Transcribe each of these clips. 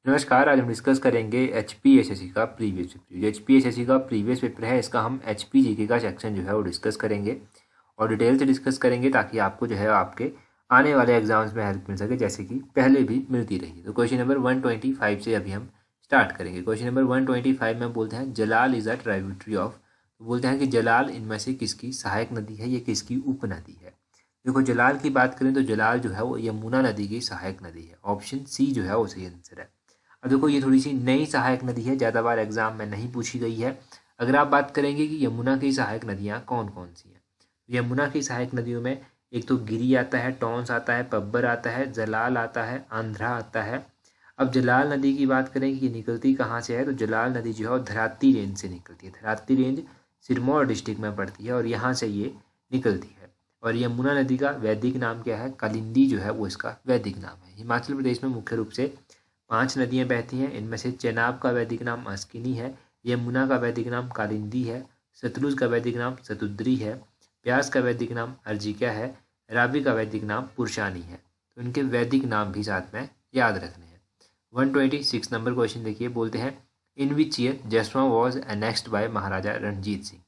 नमस्कार। आज हम डिस्कस करेंगे एचपीएसएससी का प्रीवियस पेपर। जो एचपीएसएससी का प्रीवियस पेपर है इसका हम एचपीजीके का सेक्शन जो है वो डिस्कस करेंगे और डिटेल से डिस्कस करेंगे ताकि आपको जो है आपके आने वाले एग्जाम्स में हेल्प मिल सके, जैसे कि पहले भी मिलती रही। तो क्वेश्चन नंबर 125 से अभी हम स्टार्ट करेंगे। क्वेश्चन नंबर 125 में बोलते हैं जलाल इज़ अ ट्राइब्यूटरी ऑफ। तो बोलते हैं कि जलाल इनमें से किसकी सहायक नदी है, ये किसकी उपनदी है। देखो, जलाल की बात करें तो जलाल जो है वो यमुना नदी की सहायक नदी है। ऑप्शन सी जो है वो सही आंसर है। अब देखो, ये थोड़ी सी नई सहायक नदी है, ज़्यादा बार एग्जाम में नहीं पूछी गई है। अगर आप बात करेंगे कि यमुना की सहायक नदियाँ कौन कौन सी हैं, तो यमुना की सहायक नदियों में एक तो गिरी आता है, टॉन्स आता है, पब्बर आता है, जलाल आता है, आंध्रा आता है। अब जलाल नदी की बात करें कि निकलती कहाँ से है, तो जलाल नदी जो है वो धराती रेंज से निकलती है। धराती रेंज सिरमौर डिस्ट्रिक्ट में पड़ती है और यहाँ से ये निकलती है। और यमुना नदी का वैदिक नाम क्या है, कालिंदी जो है वो इसका वैदिक नाम है। हिमाचल प्रदेश में मुख्य रूप से 5 नदियाँ बहती हैं। इनमें से चेनाब का वैदिक नाम अस्किनी है, यमुना का वैदिक नाम कालिंदी है, सतलुज का वैदिक नाम सतुद्री है, ब्यास का वैदिक नाम अर्जिका है, रावी का वैदिक नाम पुरुषानी है। तो इनके वैदिक नाम भी साथ में याद रखने हैं। 126 नंबर क्वेश्चन देखिए, बोलते हैं इन विच ईयर जसवा वॉज एनेक्स्ड बाय महाराजा रणजीत सिंह।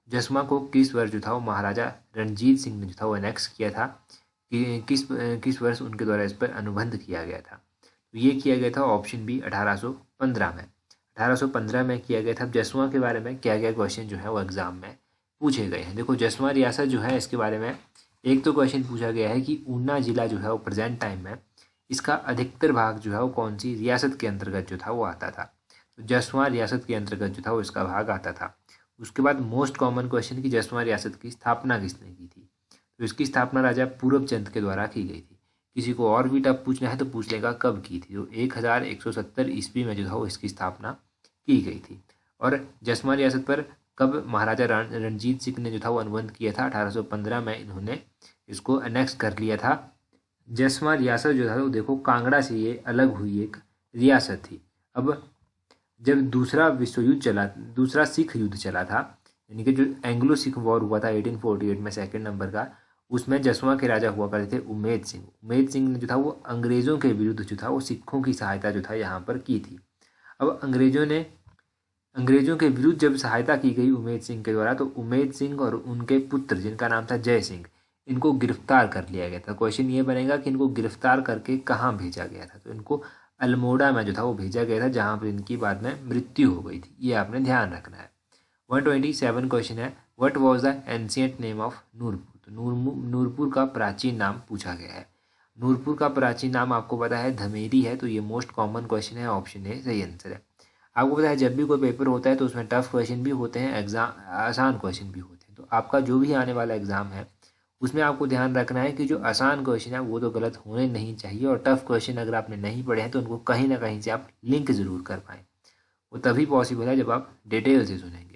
जसवा को किस वर्ष जो था वो महाराजा रणजीत सिंह ने जो था वो एनेक्स किया था, कि किस वर्ष उनके द्वारा इस पर अनुबंध किया गया था। तो ये किया गया था ऑप्शन बी 1815 में। 1815 में किया गया था। अब जसवा के बारे में क्या क्या क्वेश्चन जो है वो एग्जाम में पूछे गए हैं। देखो, जसवा रियासत जो है इसके बारे में एक तो क्वेश्चन पूछा गया है कि ऊना जिला जो है वो प्रेजेंट टाइम में इसका अधिकतर भाग जो है वो कौन सी रियासत के अंतर्गत जो था वो आता था। तो जसवा रियासत के अंतर्गत जो था वो इसका भाग आता था। उसके बाद मोस्ट कॉमन क्वेश्चन की जसवा रियासत की स्थापना किसने की थी, तो इसकी स्थापना राजा पूरबचंद के द्वारा की गई थी। किसी को और भी टफ पूछना है तो पूछ लेगा कब की थी, तो 1170 ईस्वी में जो था वो इसकी स्थापना की गई थी। और जसवा रियासत पर कब महाराजा रणजीत सिंह ने जो था वो अनुबंध किया था, 1815 में इन्होंने इसको अनेक्स कर लिया था। जसवा रियासत जो था वो देखो कांगड़ा से ये अलग हुई एक रियासत थी। अब जब दूसरा सिख युद्ध चला था, यानी कि जो एंग्लो सिख वॉर हुआ था 1848 में, सेकंड नंबर का, उसमें जसवा के राजा हुआ करते थे उमेद सिंह। उमेद सिंह ने जो था वो अंग्रेज़ों के विरुद्ध जो था वो सिखों की सहायता जो था यहाँ पर की थी। अब अंग्रेज़ों के विरुद्ध जब सहायता की गई उमेद सिंह के द्वारा, तो उमेद सिंह और उनके पुत्र जिनका नाम था जय सिंह, इनको गिरफ्तार कर लिया गया था। क्वेश्चन ये बनेगा कि इनको गिरफ्तार करके कहाँ भेजा गया था, तो इनको अल्मोड़ा में जो था वो भेजा गया था, जहाँ पर इनकी बाद में मृत्यु हो गई थी। ये आपने ध्यान रखना है। 127 क्वेश्चन है, what was the ancient name of Noorpur. तो नूरपुर का प्राचीन नाम पूछा गया है। नूरपुर का प्राचीन नाम आपको पता है धमेरी है, तो ये मोस्ट कॉमन क्वेश्चन है, ऑप्शन ए सही आंसर है। आपको पता है जब भी कोई पेपर होता है तो उसमें टफ क्वेश्चन भी होते हैं, एग्जाम आसान क्वेश्चन भी होते हैं। तो आपका जो भी आने वाला एग्जाम है उसमें आपको ध्यान रखना है कि जो आसान क्वेश्चन है वो तो गलत होने नहीं चाहिए, और टफ क्वेश्चन अगर आपने नहीं पढ़े हैं तो उनको कहीं ना कहीं से आप लिंक ज़रूर कर पाएँ। वो तभी पॉसिबल है जब आप डिटेल से सुनेंगे।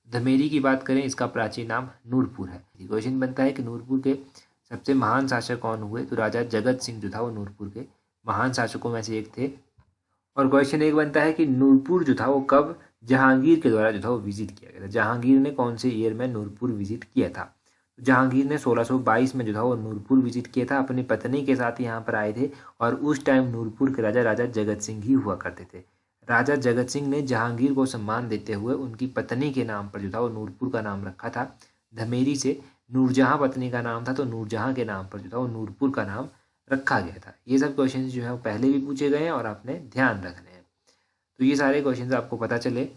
धमेरी की बात करें, इसका प्राचीन नाम नूरपुर है। क्वेश्चन बनता है कि नूरपुर के सबसे महान शासक कौन हुए, तो राजा जगत सिंह जो था वो नूरपुर के महान शासकों में से एक थे। और क्वेश्चन एक बनता है कि नूरपुर जो था वो कब जहांगीर के द्वारा जो था वो विजिट किया गया था। जहांगीर ने कौन से ईयर में नूरपुर विजिट किया था, तो जहांगीर ने 1622 में जो था वो नूरपुर विजिट किया था। अपनी पत्नी के साथ यहाँ पर आए थे और उस टाइम नूरपुर के राजा जगत सिंह ही हुआ करते थे। राजा जगत सिंह ने जहांगीर को सम्मान देते हुए उनकी पत्नी के नाम पर जो था वो नूरपुर का नाम रखा था। धमेरी से नूरजहां पत्नी का नाम था, तो नूरजहां के नाम पर जो था वो नूरपुर का नाम रखा गया था। ये सब क्वेश्चन जो है वो पहले भी पूछे गए हैं और आपने ध्यान रखने हैं। तो ये सारे क्वेश्चन आपको पता चले।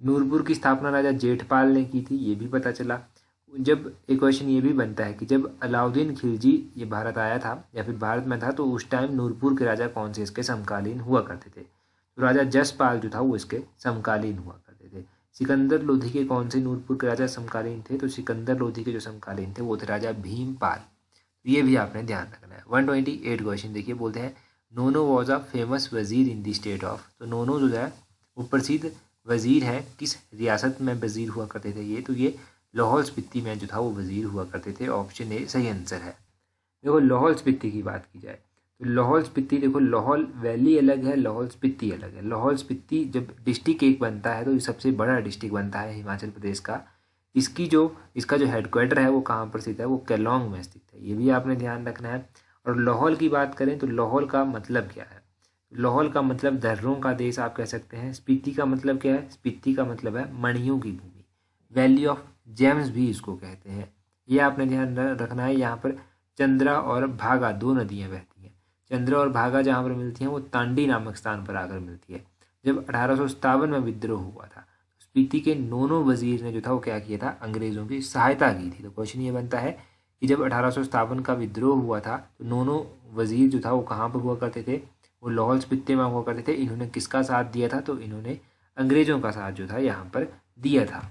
नूरपुर की स्थापना राजा जेठपाल ने की थी, ये भी पता चला। जब एक क्वेश्चन ये भी बनता है कि जब अलाउद्दीन खिलजी ये भारत आया था या फिर भारत में था, तो उस टाइम नूरपुर के राजा कौन से इसके समकालीन हुआ करते थे, तो राजा जसपाल जो था वो इसके समकालीन हुआ करते थे। सिकंदर लोधी के कौन से नूरपुर के राजा समकालीन थे, तो सिकंदर लोधी के जो समकालीन थे वो थे राजा भीमपाल। तो ये भी आपने ध्यान रखना है। 128 क्वेश्चन देखिए, बोलते हैं नोनो वॉज अ फेमस वजीर इन द स्टेट ऑफ। तो नोनो जो है वो प्रसिद्ध वजीर है, किस रियासत में वजीर हुआ करते थे ये, तो ये लाहौल स्पीति में जो था वो वजीर हुआ करते थे। ऑप्शन ए सही आंसर है। देखो, लाहौल स्पीति की बात की जाए तो लाहौल स्पीति, देखो लाहौल वैली अलग है, लाहौल स्पीति अलग है। लाहौल स्पीति जब डिस्ट्रिक्ट एक बनता है तो ये सबसे बड़ा डिस्ट्रिक्ट बनता है हिमाचल प्रदेश का। इसका जो हेडक्वार्टर है वो कहाँ पर स्थित है, वो केलोंग में स्थित है। ये भी आपने ध्यान रखना है। और लाहौल की बात करें तो लाहौल का मतलब क्या है, लाहौल का मतलब दर्रों का देश आप कह सकते हैं। स्पीति का मतलब क्या है? स्पीति का मतलब है मणियों की भूमि। वैली ऑफ जेम्स भी इसको कहते हैं। ये आपने ध्यान रखना है। यहाँ पर चंद्रा और भागा दो नदियाँ बहती हैं। चंद्रा और भागा जहाँ पर मिलती हैं वो तांडी नामक स्थान पर आकर मिलती है। जब 1857 में विद्रोह हुआ था, स्पीति के नोनो वजीर ने जो था वो क्या किया था? अंग्रेजों की सहायता की थी। तो क्वेश्चन ये बनता है कि जब 1857 का विद्रोह हुआ था तो नोनो वजीर जो था वो कहाँ पर हुआ करते थे? वो लाहौल स्पीति में हुआ करते थे। इन्होंने किसका साथ दिया था? तो इन्होंने अंग्रेजों का साथ जो था यहाँ पर दिया था।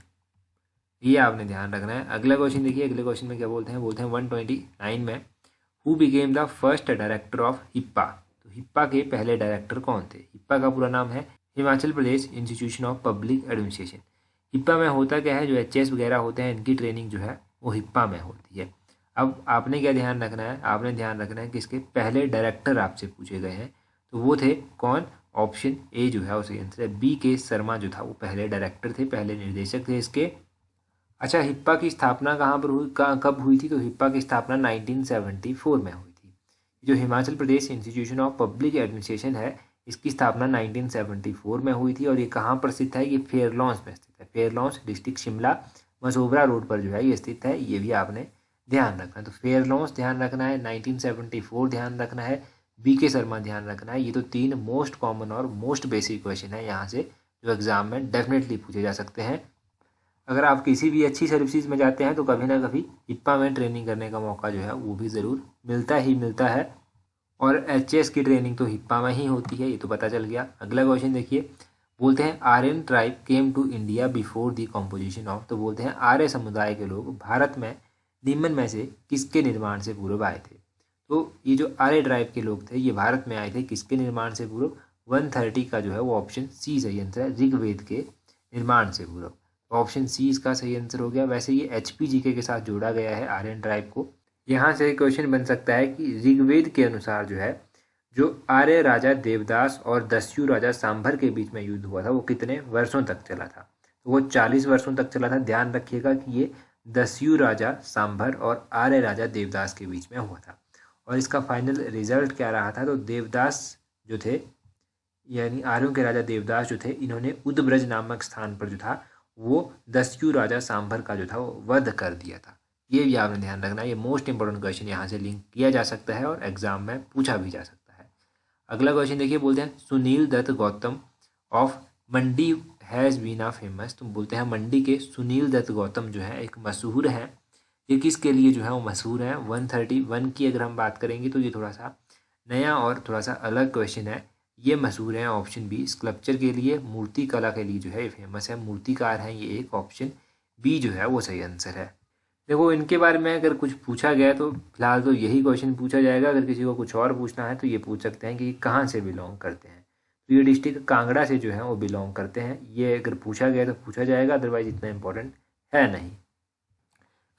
ये आपने ध्यान रखना है। अगला क्वेश्चन देखिए। अगले क्वेश्चन में क्या बोलते हैं? बोलते हैं 129 में who became the first director of HIPA. तो हिप्पा के पहले डायरेक्टर कौन थे? हिप्पा का पूरा नाम है Himachal Pradesh institution of public administration. HIPA में होता क्या है? जो एचएस वगैरह होते हैं इनकी ट्रेनिंग जो है वो हिप्पा में होती है। अब आपने क्या ध्यान रखना है? आपने ध्यान रखना है कि इसके पहले डायरेक्टर आपसे पूछे गए हैं, तो वो थे कौन? ऑप्शन ए जो है वो सही आंसर है। बी के शर्मा जो था वो पहले डायरेक्टर थे, पहले निर्देशक थे इसके। अच्छा, हिप्पा की स्थापना कहाँ पर हुई, कब हुई थी? तो हिप्पा की स्थापना 1974 में हुई थी। जो Himachal Pradesh institution of public administration है इसकी स्थापना 1974 में हुई थी। और ये कहाँ पर स्थित है? ये फेयरलॉन्स में स्थित है। फेयरलॉन्स डिस्ट्रिक्ट शिमला मसोबरा रोड पर जो है ये स्थित है। ये भी आपने ध्यान रखना है। तो फेयरलॉन्स ध्यान रखना है, 1974 ध्यान रखना है, बी के शर्मा ध्यान रखना है। ये तो 3 मोस्ट कॉमन और मोस्ट बेसिक क्वेश्चन है यहाँ से जो एग्जाम में डेफिनेटली पूछे जा सकते हैं। अगर आप किसी भी अच्छी सर्विसेज में जाते हैं तो कभी ना कभी हिप्पा में ट्रेनिंग करने का मौका जो है वो भी ज़रूर मिलता ही मिलता है। और एचएस की ट्रेनिंग तो हिप्पा में ही होती है, ये तो पता चल गया। अगला क्वेश्चन देखिए। बोलते हैं Aryan tribe came to India before the composition of. तो बोलते हैं आर्य समुदाय के लोग भारत में निम्न में से किसके निर्माण से पूर्व आए थे? तो ये जो आर्य ट्राइब के लोग थे ये भारत में आए थे किसके निर्माण से पूर्व? 130 का जो है वो ऑप्शन सी सही आंसर है, ऋग्वेद के निर्माण से पूर्व। ऑप्शन सी इसका सही आंसर हो गया। वैसे ये एचपीजीके के साथ जोड़ा गया है आर्यन ट्राइब को। यहाँ से क्वेश्चन बन सकता है कि ऋग्वेद के अनुसार जो है जो आर्य राजा देवदास और दस्यु राजा सांभर के बीच में युद्ध हुआ था वो कितने वर्षों तक चला था? तो वो 40 वर्षों तक चला था। ध्यान रखिएगा कि ये दस्यु राजा सांभर और आर्य राजा देवदास के बीच में हुआ था। और इसका फाइनल रिजल्ट क्या रहा था? तो देवदास जो थे यानी आर्यों के राजा देवदास जो थे इन्होंने उदब्रज नामक स्थान पर जो था वो दस्यु राजा सांभर का जो था वो वध कर दिया था। ये भी आपने ध्यान रखना है। ये मोस्ट इंपॉर्टेंट क्वेश्चन यहाँ से लिंक किया जा सकता है और एग्जाम में पूछा भी जा सकता है। अगला क्वेश्चन देखिए। बोलते हैं Sunil Dutt Gautam of Mandi has been a famous. तो बोलते हैं मंडी के सुनील दत्त गौतम जो है एक मशहूर है। ये किसके लिए जो है वो मशहूर है? 131 की अगर हम बात करेंगे तो ये थोड़ा सा नया और थोड़ा सा अलग क्वेश्चन है। ये मशहूर है ऑप्शन बी स्कल्पचर के लिए, मूर्ति कला के लिए जो है ये फेमस है, मूर्तिकार हैं ये एक। ऑप्शन बी जो है वो सही आंसर है। देखो इनके बारे में अगर कुछ पूछा गया तो फिलहाल तो यही क्वेश्चन पूछा जाएगा। अगर किसी को कुछ और पूछना है तो ये पूछ सकते हैं कि कहाँ से बिलोंग करते हैं। तो ये डिस्ट्रिक्ट कांगड़ा से जो है वो बिलोंग करते हैं। ये अगर पूछा गया तो पूछा जाएगा, अदरवाइज इतना इंपॉर्टेंट है नहीं।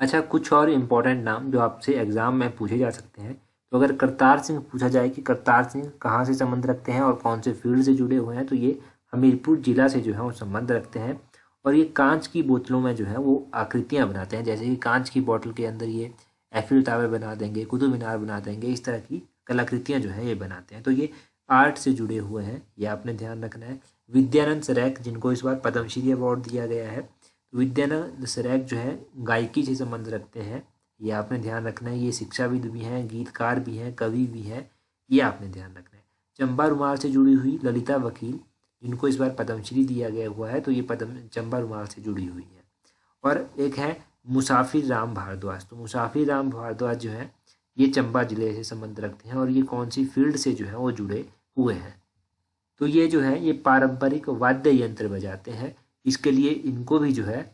अच्छा, कुछ और इम्पोर्टेंट नाम जो आपसे एग्जाम में पूछे जा सकते हैं। तो अगर करतार सिंह पूछा जाए कि करतार सिंह कहाँ से संबंध रखते हैं और कौन से फील्ड से जुड़े हुए हैं, तो ये हमीरपुर जिला से जो है वो संबंध रखते हैं। और ये कांच की बोतलों में जो है वो आकृतियाँ बनाते हैं। जैसे कि कांच की बोतल के अंदर ये एफिल टावर बना देंगे, कुतुब मीनार बना देंगे, इस तरह की कलाकृतियाँ जो है ये बनाते हैं। तो ये आर्ट से जुड़े हुए हैं, ये आपने ध्यान रखना है। विद्यानंद सरेख जिनको इस बार पद्मश्री अवार्ड दिया गया है, विद्यानंद सरेख जो है गायकी से संबंध रखते हैं, ये आपने ध्यान रखना है। ये शिक्षाविद भी हैं, गीतकार भी हैं, कवि भी हैं, ये आपने ध्यान रखना है। चंबा रुमाल से जुड़ी हुई ललिता वकील जिनको इस बार पद्मश्री दिया गया हुआ है, तो ये चंबा रुमाल से जुड़ी हुई है। और एक है मुसाफिर राम भारद्वाज। तो मुसाफिर राम भारद्वाज जो है ये चंबा जिले से संबंध रखते हैं और ये कौन सी फील्ड से जो है वो जुड़े हुए हैं? तो ये जो है ये पारंपरिक वाद्य यंत्र बजाते हैं। इसके लिए इनको भी जो है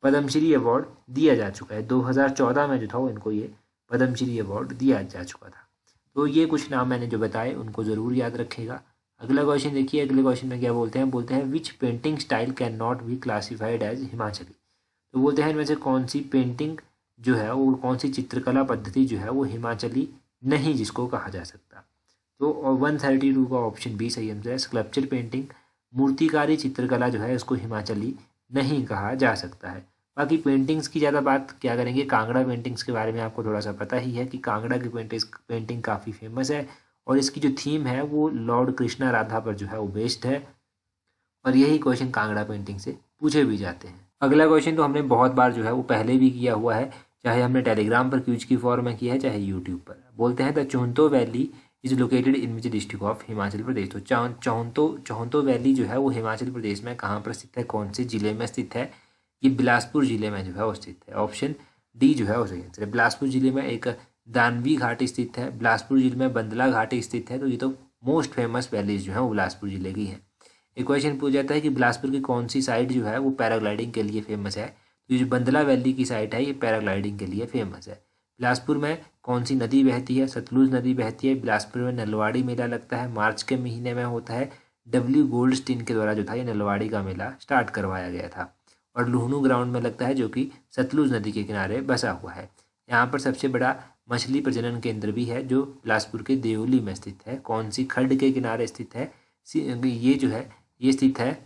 पद्मश्री अवार्ड दिया जा चुका है। 2014 में जो था वो इनको ये पद्मश्री अवार्ड दिया जा चुका था। तो ये कुछ नाम मैंने जो बताए उनको ज़रूर याद रखेगा। अगला क्वेश्चन देखिए। अगले क्वेश्चन में क्या बोलते हैं? बोलते हैं which painting style can not be classified as Himachali. तो बोलते हैं इनमें से कौन सी पेंटिंग जो है वो कौन सी चित्रकला पद्धति जो है वो हिमाचली नहीं जिसको कहा जा सकता। तो 132 का ऑप्शन बी सही आंसर है। स्कल्पचर पेंटिंग, मूर्तिकारी चित्रकला जो है इसको हिमाचली नहीं कहा जा सकता है। बाकी पेंटिंग्स की ज़्यादा बात क्या करेंगे, कांगड़ा पेंटिंग्स के बारे में आपको थोड़ा सा पता ही है कि कांगड़ा की पेंटिंग काफ़ी फेमस है और इसकी जो थीम है वो लॉर्ड कृष्णा राधा पर जो है वो बेस्ड है, और यही क्वेश्चन कांगड़ा पेंटिंग से पूछे भी जाते हैं। अगला क्वेश्चन तो हमने बहुत बार जो है वो पहले भी किया हुआ है, चाहे हमने टेलीग्राम पर क्यूज की फॉर्म में किया है, चाहे यूट्यूब पर। बोलते हैं the Chohanto valley is located in which district of Himachal Pradesh. तो चोहंतो वैली जो है वो हिमाचल प्रदेश में कहाँ पर स्थित है, कौन से जिले में स्थित है? ये बिलासपुर जिले में जो है वो स्थित है। ऑप्शन डी जो है वो सही आंसर है। बिलासपुर जिले में एक दानवी घाटी स्थित है, बिलासपुर जिले में बंदला घाटी स्थित है। तो ये तो मोस्ट फेमस वैलीज जो है वो बिलासपुर जिले की है। एक क्वेश्चन पूछा जाता है कि बिलासपुर की कौन सी साइट जो है वो पैराग्लाइडिंग के लिए फेमस है। तो ये जो बंदला वैली की साइट है ये पैराग्लाइडिंग के लिए फेमस है। बिलासपुर में कौन सी नदी बहती है? सतलुज नदी बहती है। बिलासपुर में नलवाड़ी मेला लगता है, मार्च के महीने में होता है। डब्ल्यू गोल्डस्टीन के द्वारा जो था ये नलवाड़ी का मेला स्टार्ट करवाया गया था। और लुहनू ग्राउंड में लगता है जो कि सतलुज नदी के किनारे बसा हुआ है। यहाँ पर सबसे बड़ा मछली प्रजनन केंद्र भी है जो बिलासपुर के देवली में स्थित है। कौन सी खड्ड के किनारे स्थित है? ये जो है ये स्थित है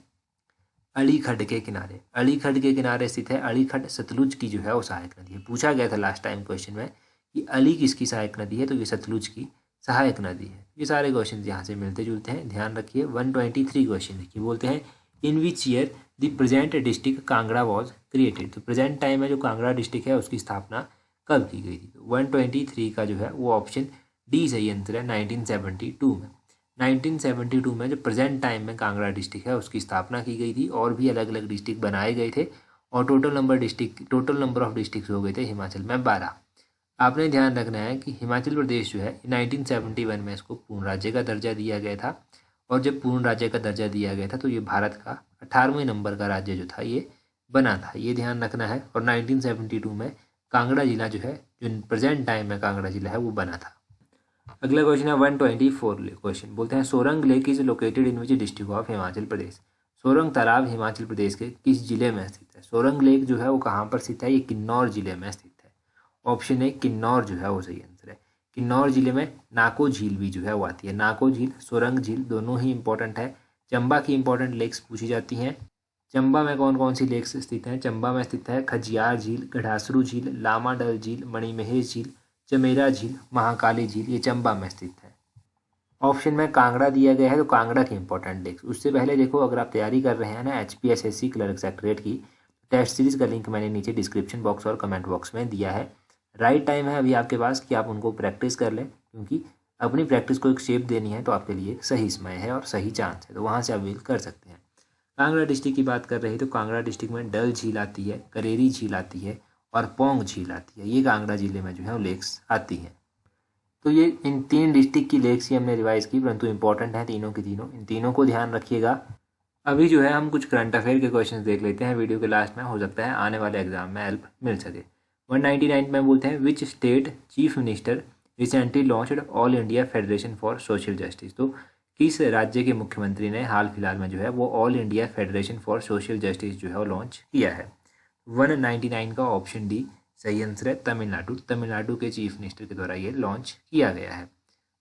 अलीखड्ड के किनारे। अलीखड्ड के किनारे स्थित है। अलीखड्ड सतलुज की जो है वो सहायक नदी है। पूछा गया था लास्ट टाइम क्वेश्चन में कि अली किसकी सहायक नदी है, तो ये सतलुज की सहायक नदी है। ये सारे क्वेश्चन यहाँ से मिलते जुलते हैं, ध्यान रखिए। 123 क्वेश्चन देखिए, बोलते हैं in which year the present district Kangra was created. तो प्रेजेंट टाइम में जो कांगड़ा डिस्ट्रिक्ट है उसकी स्थापना कब की गई थी? तो 123 का जो है वो ऑप्शन डी सही आंसर है, 1972 में। 1972 में जो प्रेजेंट टाइम में कांगड़ा डिस्ट्रिक्ट है उसकी स्थापना की गई थी। और भी अलग अलग डिस्ट्रिक्ट बनाए गए थे और टोटल नंबर ऑफ डिस्ट्रिक्ट हो गए थे हिमाचल में 12। आपने ध्यान रखना है कि हिमाचल प्रदेश जो है 1971 में इसको पूर्ण राज्य का दर्जा दिया गया था। और जब पूर्ण राज्य का दर्जा दिया गया था तो ये भारत का 18वें नंबर का राज्य जो था ये बना था, ये ध्यान रखना है। और 1972 में कांगड़ा जिला जो है, जो प्रेजेंट टाइम में कांगड़ा जिला है वो बना था। अगला क्वेश्चन है 124 क्वेश्चन, बोलते हैं Sorang lake is located in which district of Himachal Pradesh. Sorang तालाब हिमाचल प्रदेश के किस जिले में स्थित है? सोरंग लेक जो है वो कहाँ पर स्थित है? ये किन्नौर जिले में स्थित है। ऑप्शन ए किन्नौर जो है वो सही आंसर है। किन्नौर जिले में नाको झील भी जो है वो आती है। नाको झील, सोरंग झील दोनों ही इंपॉर्टेंट है। चंबा की इंपॉर्टेंट लेक्स पूछी जाती हैं। चंबा में कौन कौन सी लेक्स स्थित हैं? चंबा में स्थित है खजियार झील, गढ़ासरू झील, लामाडल झील, मणिमहेश झील, चमेरा झील, महाकाली झील, ये चंबा में स्थित है। ऑप्शन में कांगड़ा दिया गया है तो कांगड़ा की इंपॉर्टेंट लेक्स। उससे पहले देखो, अगर आप तैयारी कर रहे हैं ना HPSSC क्लर्क सेक्रेटरीट की, टेस्ट सीरीज का लिंक मैंने नीचे डिस्क्रिप्शन बॉक्स और कमेंट बॉक्स में दिया है। राइट टाइम है अभी आपके पास कि आप उनको प्रैक्टिस कर लें, क्योंकि अपनी प्रैक्टिस को एक शेप देनी है तो आपके लिए सही समय है और सही चांस है, तो वहाँ से आप अवेल कर सकते हैं। कांगड़ा डिस्ट्रिक्ट की बात कर रहे हैं तो कांगड़ा डिस्ट्रिक्ट में डल झील आती है, करेरी झील आती है और पोंग झील आती है। ये कांगड़ा जिले में जो है वो लेक्स आती हैं। तो ये इन 3 डिस्ट्रिक्ट की लेक्स ही हमने रिवाइज की, परंतु इंपॉर्टेंट है तीनों की तीनों। इन तीनों को ध्यान रखिएगा। अभी जो है हम कुछ करंट अफेयर के क्वेश्चन देख लेते हैं वीडियो के लास्ट में, हो सकता है आने वाले एग्जाम में हेल्प मिल सके। 199 में बोलते हैं which state chief minister recently launched all India federation for social justice. तो किस राज्य के मुख्यमंत्री ने हाल फिलहाल में जो है वो all India federation for social justice जो है वो लॉन्च किया है? 199 का ऑप्शन डी सही आंसर है, तमिलनाडु। तमिलनाडु के चीफ मिनिस्टर के द्वारा ये लॉन्च किया गया है।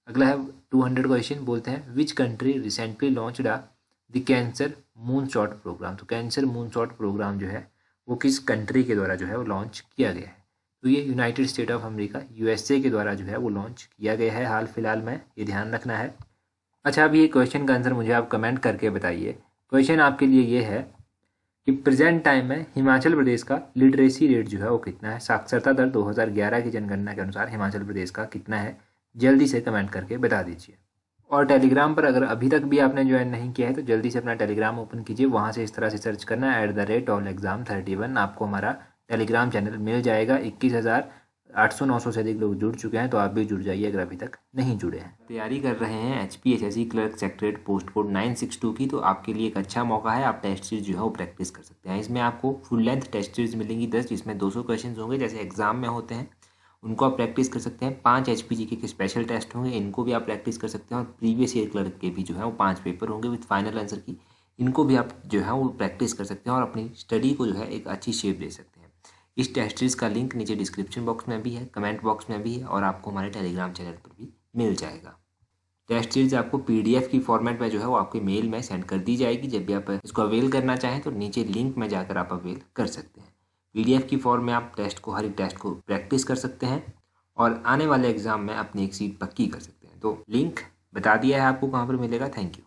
अगला है 200 क्वेश्चन, बोलते हैं which country recently launched the cancer moon shot program. तो कैंसर मून शॉट प्रोग्राम जो है वो किस कंट्री के द्वारा जो है वो लॉन्च किया गया है? तो ये United state of America USA के द्वारा जो है वो लॉन्च किया गया है हाल फिलहाल में, ये ध्यान रखना है। अच्छा, अभी ये क्वेश्चन का आंसर मुझे आप कमेंट करके बताइए। क्वेश्चन आपके लिए ये है कि प्रेजेंट टाइम में हिमाचल प्रदेश का लिटरेसी रेट जो है वो कितना है? साक्षरता दर 2011 की जनगणना के अनुसार हिमाचल प्रदेश का कितना है? जल्दी से कमेंट करके बता दीजिए। और टेलीग्राम पर अगर अभी तक भी आपने ज्वाइन नहीं किया है तो जल्दी से अपना टेलीग्राम ओपन कीजिए। वहाँ से इस तरह से सर्च करना @allexam31, आपको हमारा टेलीग्राम चैनल मिल जाएगा। 21,800-900 से अधिक लोग जुड़ चुके हैं, तो आप भी जुड़ जाइए अगर अभी तक नहीं जुड़े हैं। तैयारी कर रहे हैं HPSSC clerk secretariat post code 962 की, तो आपके लिए एक अच्छा मौका है। आप टेस्ट सीरीज जो है वो प्रैक्टिस कर सकते हैं। इसमें आपको फुल लेंथ टेस्ट सीरीज मिलेंगी 10, जिसमें 200 क्वेश्चन होंगे जैसे एग्जाम में होते हैं, उनको आप प्रैक्टिस कर सकते हैं। 5 HPGK के स्पेशल टेस्ट होंगे, इनको भी आप प्रैक्टिस कर सकते हैं। और प्रीवियस ईयर क्लर्क के भी जो है वो 5 पेपर होंगे विद फाइनल आंसर की, इनको भी आप जो है वो प्रैक्टिस कर सकते हैं और अपनी स्टडी को जो है एक अच्छी शेप दे सकते हैं। इस टेस्ट सीरीज का लिंक नीचे डिस्क्रिप्शन बॉक्स में भी है, कमेंट बॉक्स में भी है और आपको हमारे टेलीग्राम चैनल पर भी मिल जाएगा। टेस्ट सीरीज आपको PDF की फॉर्मेट में जो है वो आपके मेल में सेंड कर दी जाएगी। जब भी आप इसको अवेल करना चाहें तो नीचे लिंक में जाकर आप अवेल कर सकते हैं। PDF की फॉर्म में आप हर एक टेस्ट को प्रैक्टिस कर सकते हैं और आने वाले एग्जाम में अपनी एक सीट पक्की कर सकते हैं। तो लिंक बता दिया है आपको कहाँ पर मिलेगा। Thank you.